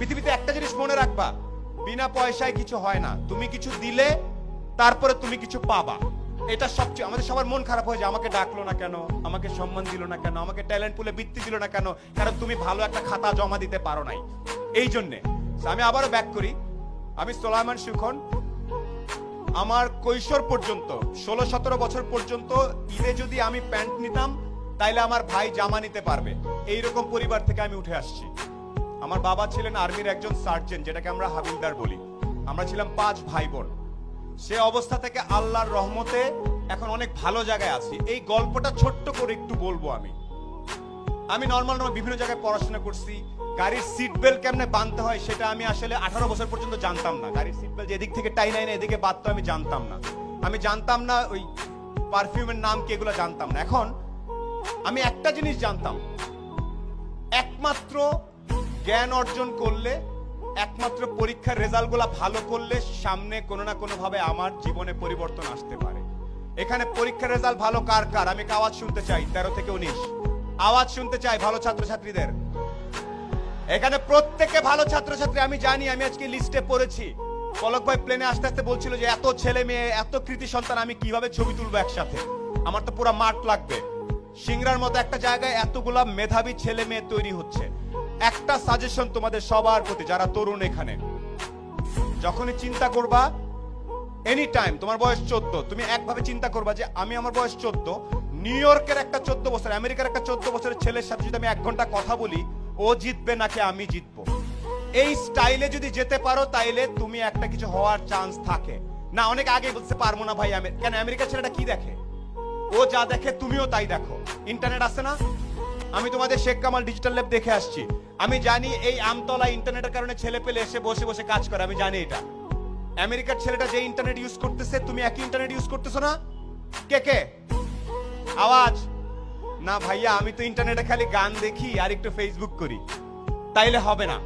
পৃথিবীতে একটা জিনিস মনে রাখবা, বিনা পয়সায় কিছু হয় না। তুমি কিছু দিলে তারপরে তুমি কিছু পাবা। এটা সবচেয়ে আমাদের সবার মন খারাপ হয়ে যায়, আমাকে ডাকলো না কেন, আমাকে সম্মান দিল না কেন, আমাকে ট্যালেন্ট পুলে বৃত্তি দিল না কেন, কারণ তুমি ভালো একটা খাতা জমা দিতে পারো নাই। এই জন্যে আমি আবারও ব্যাক করি, আমি সোলায়মান সুখন। আমার কৈশোর পর্যন্ত 16-17 বছর পর্যন্ত ঈদে যদি আমি প্যান্ট নিতাম তাইলে আমার ভাই জামা নিতে পারবে, এইরকম পরিবার থেকে আমি উঠে আসছি। আমার বাবা ছিলেন আর্মির একজন সার্জেন্ট, যেটাকে আমরা হাবিলদার বলি। আমরা ছিলাম 5 ভাই বোন। সে অবস্থা থেকে আল্লাহর রহমতে এখন অনেক ভালো জায়গায় আছি। এই গল্পটা ছোট্ট করে একটু বলবো। আমি নর্মাল বিভিন্ন জায়গায় পড়াশোনা করছি। গাড়ির সিট বেল্ট কেমনে বাঁধতে হয় সেটা আমি আসলে 18 বছর পর্যন্ত জানতাম না। গাড়ির সিট বেল্ট এদিক থেকে টাই নাই না এদিকে বাঁধতে আমি জানতাম না। আমি জানতাম না ওই পারফিউমের নাম কি, এগুলো জানতাম না। এখন আমি একটা জিনিস জানতাম, একমাত্র জ্ঞান অর্জন করলে, একমাত্র পরীক্ষার রেজাল্ট গুলা ভালো করলে সামনে কোনো না কোনো ভাবে আমার জীবনে পরিবর্তন আসতে পারে। এখানে পরীক্ষার রেজাল্ট ভালো কার কার আমি আওয়াজ শুনতে চাই। 13 থেকে 19 আওয়াজ শুনতে চাই ভালো ছাত্রছাত্রীদের। এখানে প্রত্যেকে ভালো ছাত্রছাত্রী আমি জানি। আমি আজকে লিস্টে পড়েছি, পলক ভাই প্লেনে আসতে আসতে বলছিল যে এত ছেলে মেয়ে, এত কৃতি সন্তান আমি কিভাবে ছবি তুলবো একসাথে, আমার তো পুরো মাঠ লাগবে। সিংড়ার মতো একটা জায়গায় এতগুলা মেধাবী ছেলে মেয়ে তৈরি হচ্ছে। একটা সাজেশন তোমাদের সবার প্রতি, যারা তরুণ, এখানে যখনই চিন্তা করবা, এনি টাইম, তোমার বয়স 14, তুমি একভাবে চিন্তা করবা যে আমি, আমার বয়স 14, নিউ ইয়র্কের একটা 14 বছর, আমেরিকার একটা 14 বছরের ছেলের সাথে যদি আমি 1 ঘন্টা কথা বলি, ও জিতবে নাকি আমি জিতবো, এই স্টাইলে যদি যেতে পারো তাইলে তুমি একটা কিছু হওয়ার চান্স থাকে। না অনেক আগে বলতে পারবো না ভাই, কেন আমেরিকার ছেলেটা কি দেখে, ও যা দেখে তুমিও তাই দেখো। ইন্টারনেট আছে না, আমি তোমাদের শেখ কামাল ডিজিটাল ল্যাব দেখে আসছি। আমি জানি এই আমতলা ইন্টারনেটের কারণে ছেলে পেলে এসে বসে বসে কাজ করে, আমি জানি এটা। আমেরিকার ছেলেটা যে ইন্টারনেট ইউজ করতেছে, তুমি একই ইন্টারনেট ইউজ করতেছো না? কে কে আওয়াজ? না ভাইয়া, আমি তো ইন্টারনেটে খালি গান দেখি আর একটু ফেসবুক করি, তাইলে হবে না।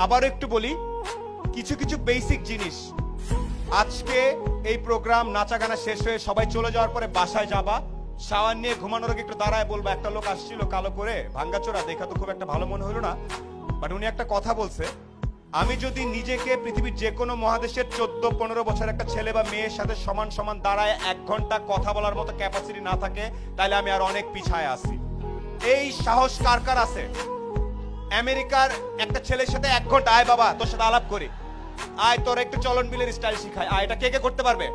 আবারও একটু বলি, কিছু কিছু বেসিক জিনিস। আজকে এই প্রোগ্রাম নাচা গানা শেষ হয়ে সবাই চলে যাওয়ার পরে বাসায় যাবা, শাওয়ার নিয়ে ঘুমানোর আগে একটু দাঁড়ায় বলবো, একটা লোক আসছিল কালো করে, ভাঙ্গাচোরা, দেখা তো খুব একটা ভালো মনে হলো না, বাট উনি একটা কথা বলছে, আমি যদি নিজেকে পৃথিবীর যে কোনো মহাদেশের 14-15 বছর একটা ছেলে বা মেয়ের সাথে সমান সমান দাঁড়ায় 1 ঘন্টা কথা বলার মতো ক্যাপাসিটি না থাকে, তাহলে আমি আর অনেক পিছায় আছি। এই সাহস কার কার আছে? আমেরিকার একটা ছেলের সাথে 1 ঘন্টা, আয় বাবা তোর সাথে আলাপ করি, আয় তোর একটু চলন বিলের স্টাইল শিখায়, আয়, এটা কে কে করতে পারবে?